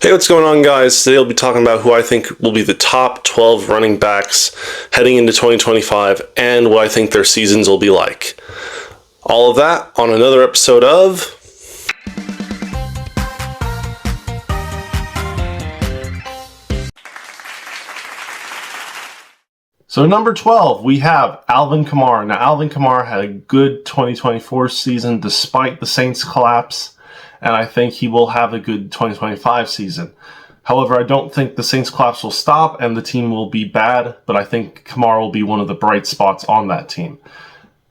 Hey, what's going on, guys? Today I'll be talking about who I think will be the top 12 running backs heading into 2025 and what I think their seasons will be like. All of that on another episode of... So number 12, we have Alvin Kamara. Now, Alvin Kamara had a good 2024 season despite the Saints' collapse, and I think he will have a good 2025 season. However, I don't think the Saints' collapse will stop and the team will be bad, but I think Kamara will be one of the bright spots on that team.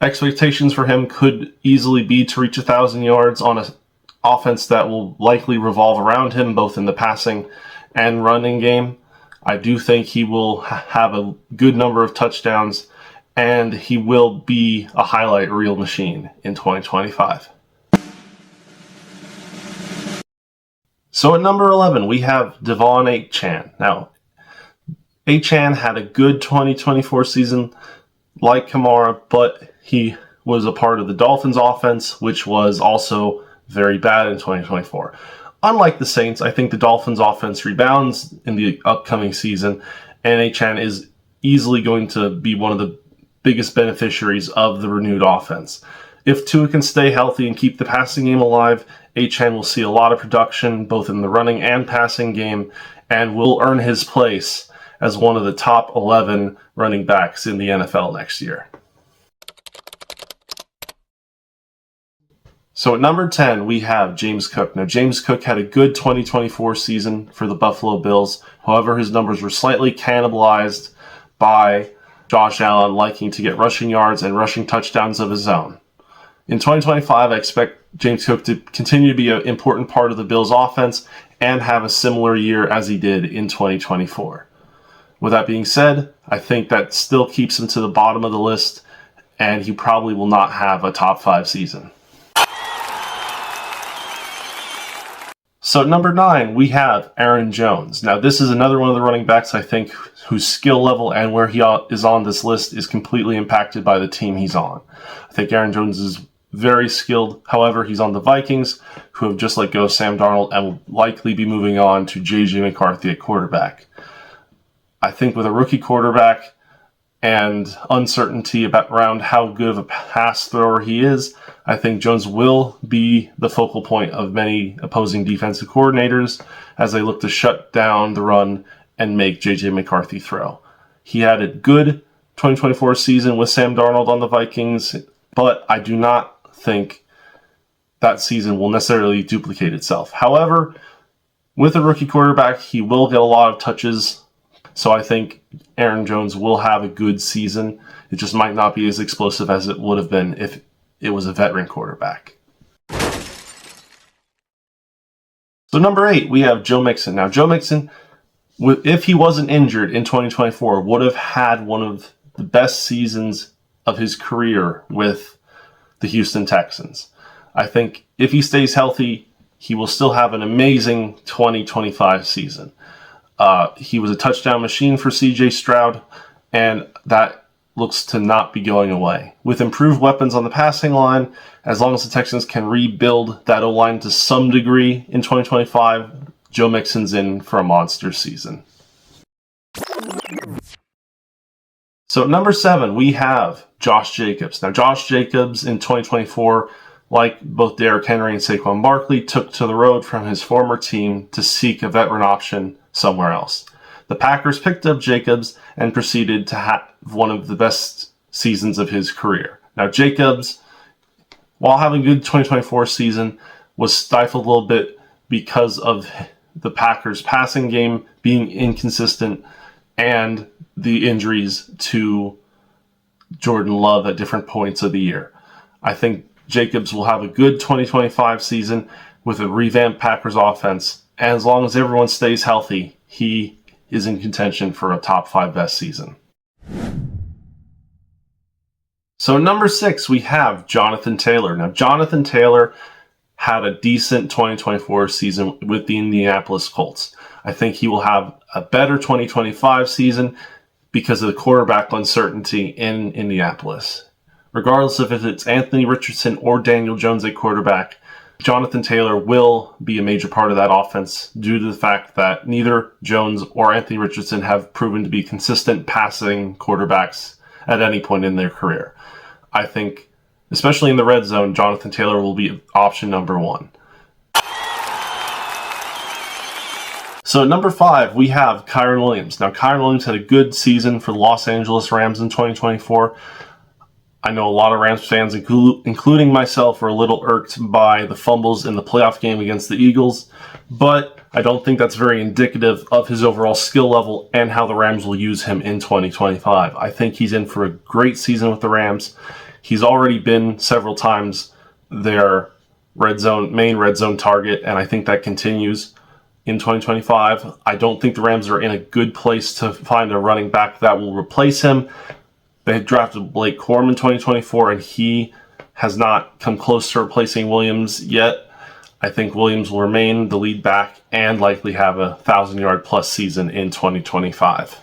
Expectations for him could easily be to reach 1,000 yards on an offense that will likely revolve around him, both in the passing and running game. I do think he will have a good number of touchdowns, and he will be a highlight reel machine in 2025. So at number 11, we have Devon Achane. Now, Achane had a good 2024 season like Kamara, but he was a part of the Dolphins offense, which was also very bad in 2024. Unlike the Saints, I think the Dolphins offense rebounds in the upcoming season, and Achane is easily going to be one of the biggest beneficiaries of the renewed offense. If Tua can stay healthy and keep the passing game alive, Achane will see a lot of production both in the running and passing game and will earn his place as one of the top 11 running backs in the NFL next year. So at number 10, we have James Cook. Now, James Cook had a good 2024 season for the Buffalo Bills. However, his numbers were slightly cannibalized by Josh Allen liking to get rushing yards and rushing touchdowns of his own. In 2025, I expect James Cook to continue to be an important part of the Bills' offense and have a similar year as he did in 2024. With that being said, I think that still keeps him to the bottom of the list, and he probably will not have a top 5 season. So at number 9, we have Aaron Jones. Now, this is another one of the running backs I think whose skill level and where he is on this list is completely impacted by the team he's on. I think Aaron Jones is very skilled. However, he's on the Vikings, who have just let go of Sam Darnold and will likely be moving on to J McCarthy at quarterback. I think with a rookie quarterback and uncertainty around how good of a pass thrower he is, I think Jones will be the focal point of many opposing defensive coordinators as they look to shut down the run and make J McCarthy throw. He had a good 2024 season with Sam Darnold on the Vikings, but I do not think that season will necessarily duplicate itself. However, with a rookie quarterback, he will get a lot of touches, so I think Aaron Jones will have a good season. It just might not be as explosive as it would have been if it was a veteran quarterback. So number 8, we have Joe Mixon. Now, Joe Mixon, if he wasn't injured in 2024, would have had one of the best seasons of his career with the Houston Texans. I think if he stays healthy, he will still have an amazing 2025 season. He was a touchdown machine for CJ Stroud, and that looks to not be going away. With improved weapons on the passing line, as long as the Texans can rebuild that O-line to some degree in 2025, Joe Mixon's in for a monster season. So at number 7, we have Josh Jacobs. Now, Josh Jacobs in 2024, like both Derrick Henry and Saquon Barkley, took to the road from his former team to seek a veteran option somewhere else. The Packers picked up Jacobs and proceeded to have one of the best seasons of his career. Now, Jacobs, while having a good 2024 season, was stifled a little bit because of the Packers' passing game being inconsistent and the injuries to Jordan Love at different points of the year. I think Jacobs will have a good 2025 season with a revamped Packers offense, and as long as everyone stays healthy, he is in contention for a top 5 best season. So number 6, we have Jonathan Taylor. Now, Jonathan Taylor had a decent 2024 season with the Indianapolis Colts. I think he will have a better 2025 season because of the quarterback uncertainty in Indianapolis. Regardless of if it's Anthony Richardson or Daniel Jones at quarterback, Jonathan Taylor will be a major part of that offense due to the fact that neither Jones or Anthony Richardson have proven to be consistent passing quarterbacks at any point in their career. I think, especially in the red zone, Jonathan Taylor will be option number one. So at number 5, we have Kyren Williams. Now, Kyren Williams had a good season for the Los Angeles Rams in 2024. I know a lot of Rams fans, including myself, are a little irked by the fumbles in the playoff game against the Eagles, but I don't think that's very indicative of his overall skill level and how the Rams will use him in 2025. I think he's in for a great season with the Rams. He's already been several times their main red zone target, and I think that continues in 2025. I don't think the Rams are in a good place to find a running back that will replace him. They had drafted Blake Corum in 2024, and he has not come close to replacing Williams yet. I think Williams will remain the lead back and likely have a 1,000-yard plus season in 2025.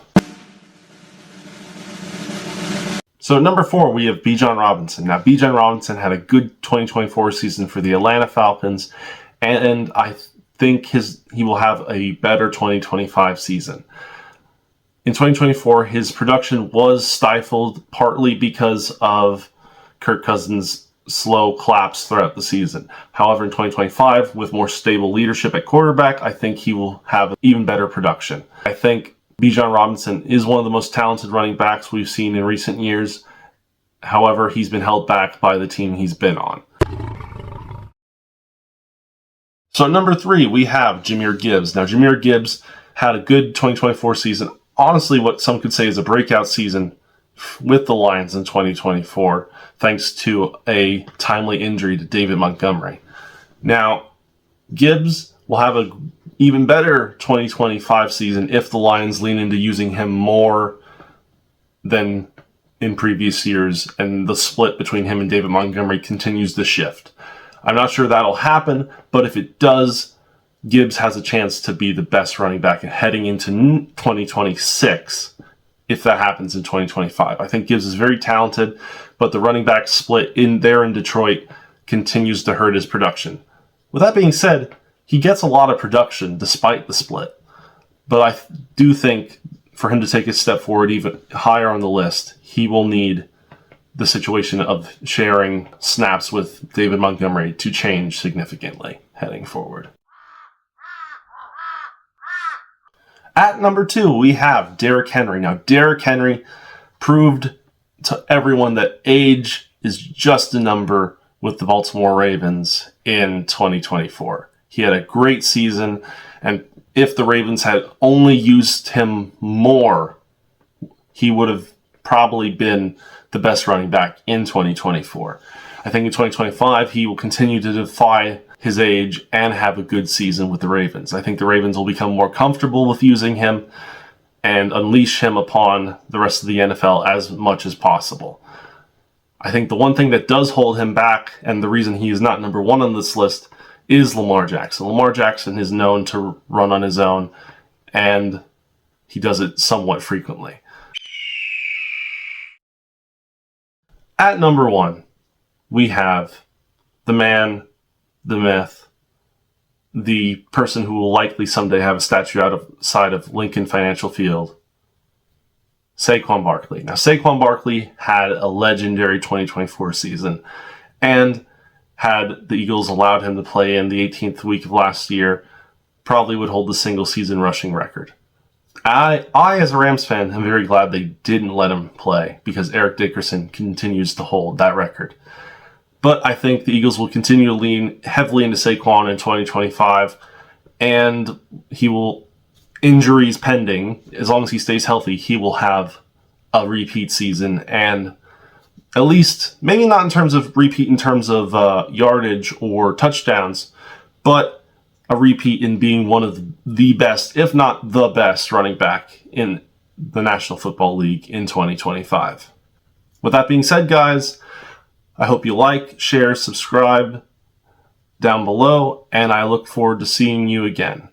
So at number 4, we have Bijan Robinson. Now, Bijan Robinson had a good 2024 season for the Atlanta Falcons, and I think he will have a better 2025 season. In 2024, his production was stifled partly because of Kirk Cousins' slow collapse throughout the season. However, in 2025, with more stable leadership at quarterback, I think he will have even better production. I think Bijan Robinson is one of the most talented running backs we've seen in recent years. However, he's been held back by the team he's been on. So at number 3, we have Jahmyr Gibbs. Now, Jahmyr Gibbs had a good 2024 season. Honestly, what some could say is a breakout season with the Lions in 2024, thanks to a timely injury to David Montgomery. Now, Gibbs will have an even better 2025 season if the Lions lean into using him more than in previous years, and the split between him and David Montgomery continues to shift. I'm not sure that'll happen, but if it does, Gibbs has a chance to be the best running back heading into 2026 if that happens in 2025. I think Gibbs is very talented, but the running back split in Detroit continues to hurt his production. With that being said, he gets a lot of production despite the split, but I do think for him to take a step forward even higher on the list, he will need the situation of sharing snaps with David Montgomery to change significantly heading forward. At number 2, we have Derrick Henry. Now, Derrick Henry proved to everyone that age is just a number with the Baltimore Ravens in 2024. He had a great season, and if the Ravens had only used him more, he would have probably been the best running back in 2024. I think in 2025, he will continue to defy his age and have a good season with the Ravens. I think the Ravens will become more comfortable with using him and unleash him upon the rest of the NFL as much as possible. I think the one thing that does hold him back, and the reason he is not number 1 on this list, is Lamar Jackson. Lamar Jackson is known to run on his own, and he does it somewhat frequently. At number 1, we have the man, the myth, the person who will likely someday have a statue outside of Lincoln Financial Field, Saquon Barkley. Now, Saquon Barkley had a legendary 2024 season, and had the Eagles allowed him to play in the 18th week of last year, probably would hold the single-season rushing record. I, as a Rams fan, am very glad they didn't let him play because Eric Dickerson continues to hold that record. But I think the Eagles will continue to lean heavily into Saquon in 2025, and he will, injuries pending, as long as he stays healthy, he will have a repeat season, and at least, maybe not in terms of repeat in terms of yardage or touchdowns, but a repeat in being one of the best, if not the best, running back in the National Football League in 2025. With that being said, guys, I hope you like, share, subscribe down below, and I look forward to seeing you again.